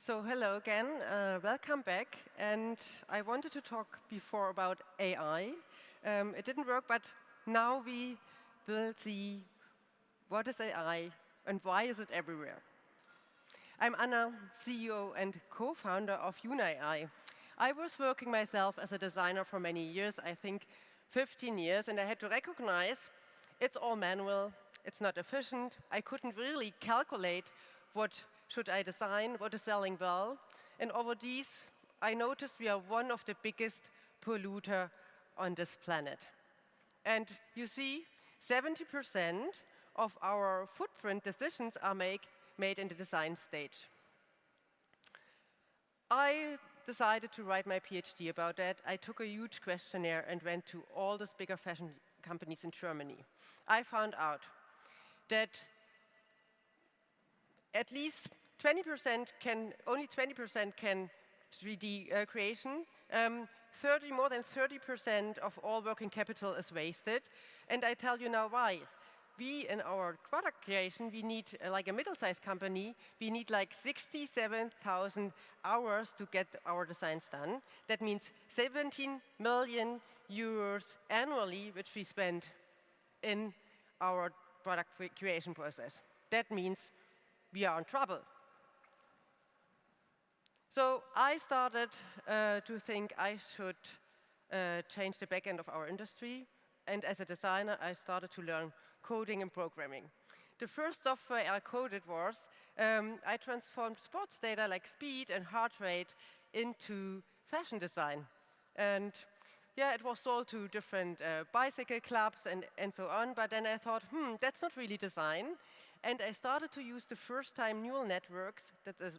So hello again, welcome back. And I wanted to talk before about AI. It didn't work, but now we will see what is AI and why is it everywhere. I'm Anna, CEO and co-founder of Yoona.AI. I was working myself as a designer for many years, I think 15 years, and I had to recognize it's all manual, it's not efficient. I couldn't really calculate what should I design, what is selling well. And over these, I noticed we are one of the biggest polluter on this planet. And you see, 70% of our footprint decisions are made in the design stage. I decided to write my PhD about that. I took a huge questionnaire and went to all those bigger fashion companies in Germany. I found out that at least 20% only 20% can 3D creation. More than 30% of all working capital is wasted. And I tell you now why. We, in our product creation, we need, like a middle-sized company, we need like 67,000 hours to get our designs done. That means 17 million euros annually, which we spend in our product creation process. That means we are in trouble. So I started to think I should change the back end of our industry. And as a designer, I started to learn coding and programming. The first software I coded was, I transformed sports data like speed and heart rate into fashion design. And yeah, it was sold to different bicycle clubs and so on. But then I thought, that's not really design. And I started to use the first time neural networks, that is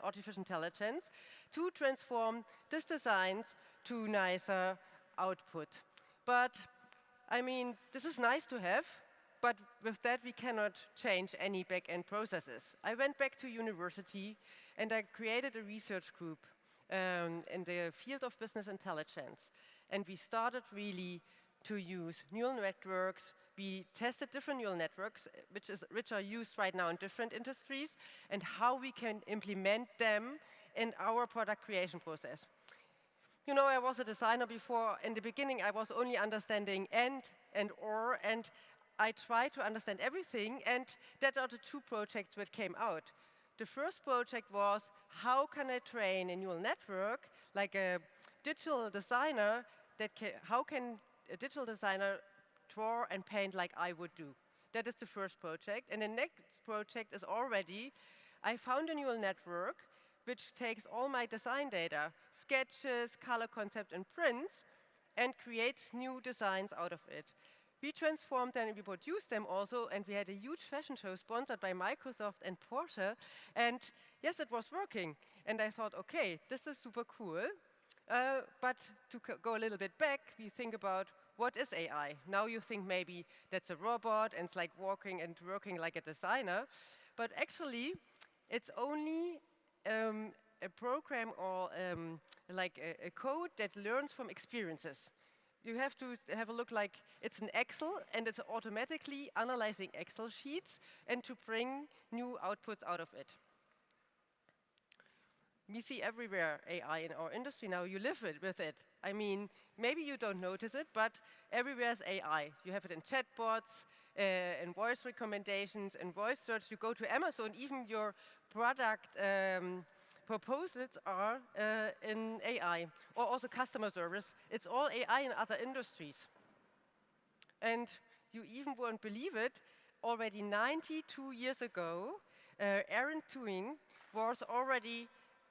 artificial intelligence, to transform these designs to nicer output. But I mean, this is nice to have, but with that we cannot change any back-end processes. I went back to university and I created a research group in the field of business intelligence. And we started really to use neural networks. We tested different neural networks, which are used right now in different industries, and how we can implement them in our product creation process. You know, I was a designer before. In the beginning, I was only understanding and or, and I tried to understand everything, and that are the two projects that came out. The first project was, how can I train a neural network, like a digital designer, how can a digital designer draw and paint like I would do? That is the first project. And the next project is already, I found a neural network which takes all my design data, sketches, color concept, and prints, and creates new designs out of it. We transformed them and we produced them also, and we had a huge fashion show sponsored by Microsoft and Porsche. And yes, it was working. And I thought, OK, this is super cool. But to go a little bit back, we think about, what is AI? Now you think maybe that's a robot, and it's like walking and working like a designer. But actually, it's only a program or like a code that learns from experiences. You have to have a look like it's an Excel, and it's automatically analyzing Excel sheets and to bring new outputs out of it. We see everywhere AI in our industry now. You live with it. I mean, maybe you don't notice it, but everywhere is AI. You have it in chatbots, in voice recommendations, in voice search. You go to Amazon, even your product proposals are in AI, or also customer service. It's all AI in other industries. And you even won't believe it, already 92 years ago, Aaron Turing was already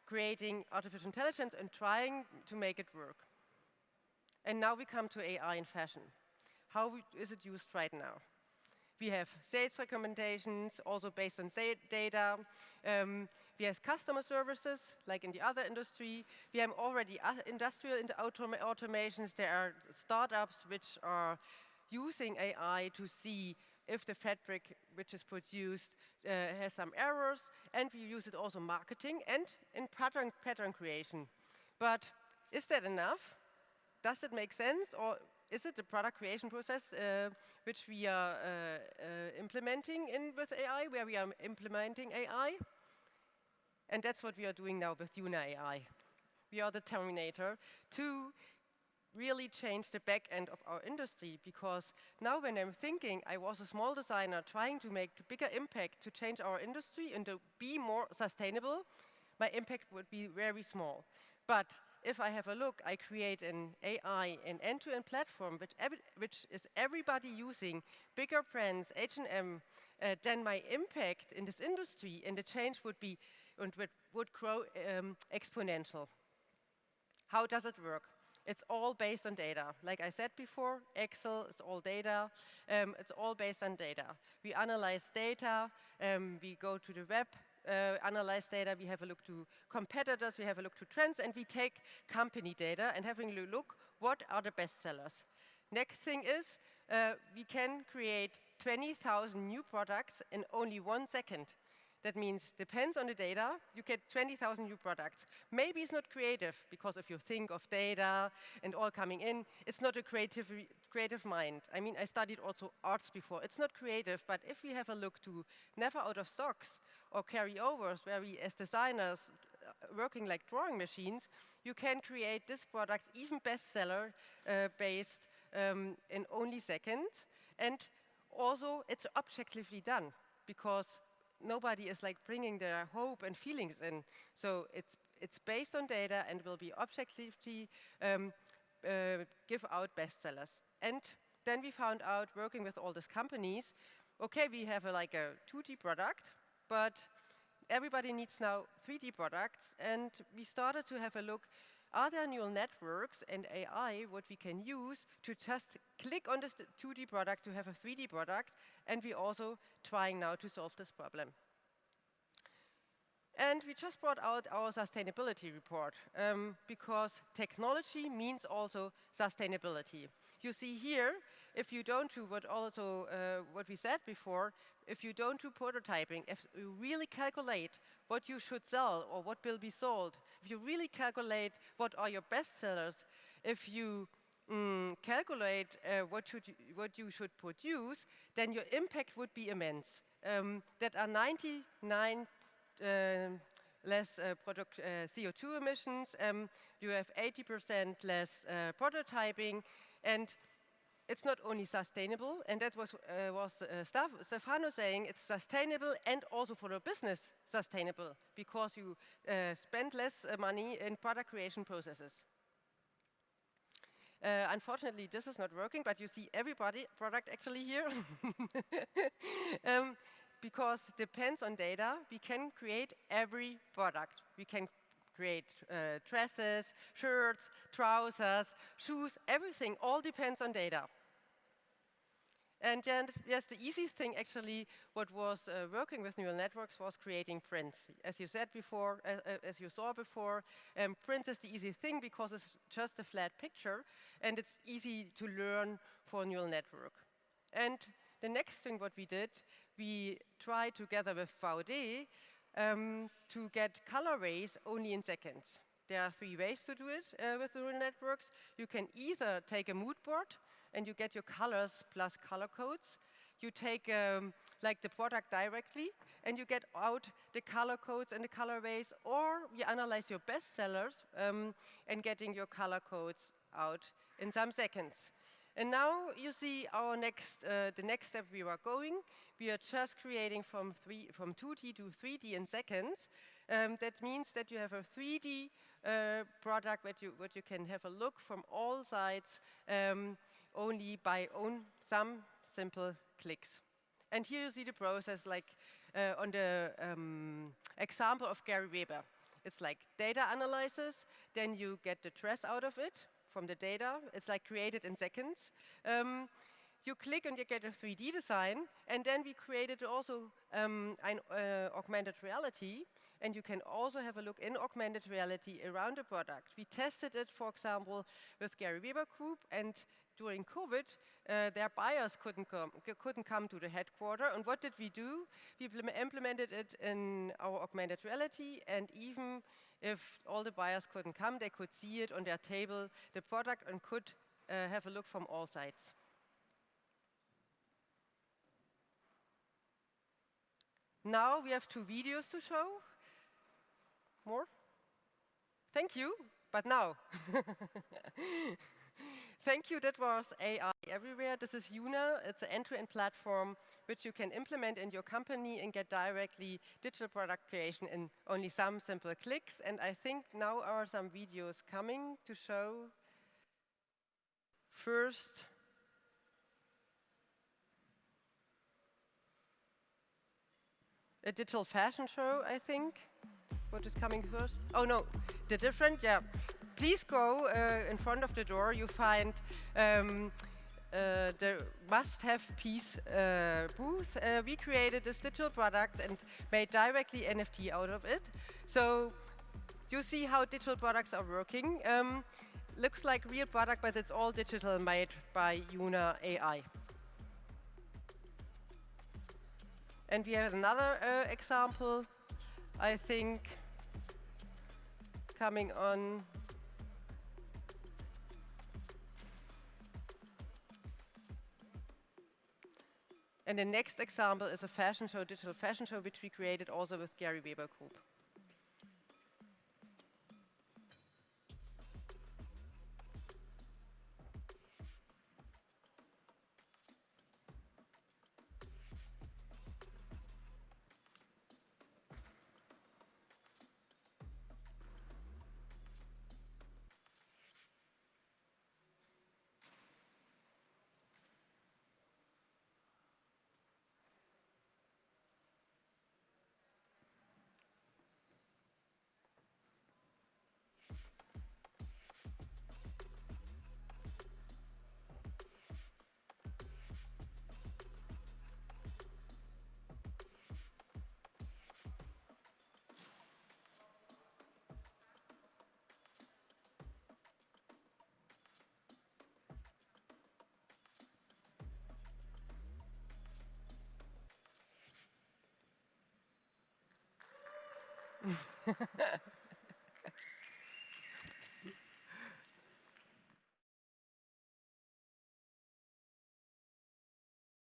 creating artificial intelligence and trying to make it work. And now we come to AI in fashion. How is it used right now? We have sales recommendations, also based on data. We have customer services, like in the other industry. We have already industrial automations. There are startups which are using AI to see if the fabric which is produced has some errors. And we use it also in marketing and in pattern creation. But is that enough? Does it make sense? Or is it the product creation process which we are implementing with AI, where we are implementing AI? And that's what we are doing now with Yoona.AI. We are the Terminator to really change the back end of our industry, because now when I'm thinking, I was a small designer trying to make a bigger impact to change our industry and to be more sustainable, my impact would be very small. But if I have a look, I create an AI, an end-to-end platform which is everybody using, bigger brands, H&M, then my impact in this industry and the change would be and would grow exponential. How does it work? It's all based on data. Like I said before, Excel is all data. It's all based on data. We analyze data. We go to the web, analyze data. We have a look to competitors. We have a look to trends. And we take company data and having a look, what are the best sellers? Next thing is, we can create 20,000 new products in only 1 second. That means, depends on the data, you get 20,000 new products. Maybe it's not creative, because if you think of data and all coming in, it's not a creative mind. I mean, I studied also arts before. It's not creative, but if we have a look to never out of stocks or carryovers, where we, as designers, working like drawing machines, you can create these products, even bestseller based in only seconds. And also, it's objectively done, because nobody is like bringing their hope and feelings in. So it's based on data and will be objectively give out bestsellers. And then we found out, working with all these companies, okay, we have like a 2D product, but everybody needs now 3D products. And we started to have a look, are there neural networks and AI what we can use to just click on this 2D product to have a 3D product? And we're also trying now to solve this problem. And we just brought out our sustainability report, because technology means also sustainability. You see here, if you don't do what we said before, if you don't do prototyping, if you really calculate what you should sell or what will be sold, if you really calculate what are your best sellers, if you calculate what you should produce, then your impact would be immense. That are 99 less CO2 emissions, you have 80% less prototyping, and it's not only sustainable, and that was Stefano saying, it's sustainable and also for the business sustainable, because you spend less money in product creation processes. Unfortunately, this is not working, but you see everybody product actually here. Because depends on data, we can create every product. We can create dresses, shirts, trousers, shoes, everything, all depends on data. And then, yes, the easiest thing actually, what was working with neural networks was creating prints. As you said before, as you saw before, prints is the easiest thing because it's just a flat picture and it's easy to learn for a neural network. And the next thing what we did, we tried together with VD to get color rays only in seconds. There are 3 ways to do it with neural networks. You can either take a mood board and you get your colors plus color codes. You take like the product directly and you get out the color codes and the colorways, or you analyze your best sellers and getting your color codes out in some seconds. And now you see our the next step we are going. We are just creating from 2D to 3D in seconds. That means that you have a 3D product what you can have a look from all sides only by some simple clicks. And here you see the process like on the example of Gary Weber. It's like data analysis, then you get the dress out of it from the data. It's like created in seconds. You click and you get a 3D design, and then we created also augmented reality, and you can also have a look in augmented reality around the product. We tested it, for example, with Gary Weber Group, and during COVID, their buyers couldn't come to the headquarters. And what did we do? We implemented it in our augmented reality, and even if all the buyers couldn't come, they could see it on their table, the product, and could have a look from all sides. Now we have 2 videos to show. More? Thank you, but now. Thank you, that was AI Everywhere. This is Yoona. It's an end-to-end platform which you can implement in your company and get directly digital product creation in only some simple clicks. And I think now are some videos coming to show. First, a digital fashion show, I think. What is coming first? Oh no, the different, yeah. Please go in front of the door. You find the must-have piece booth. We created this digital product and made directly NFT out of it. So you see how digital products are working. Looks like real product, but it's all digital, made by Yoona.AI. And we have another example, I think, coming on. And the next example is a fashion show, digital fashion show, which we created also with Gary Weber Group.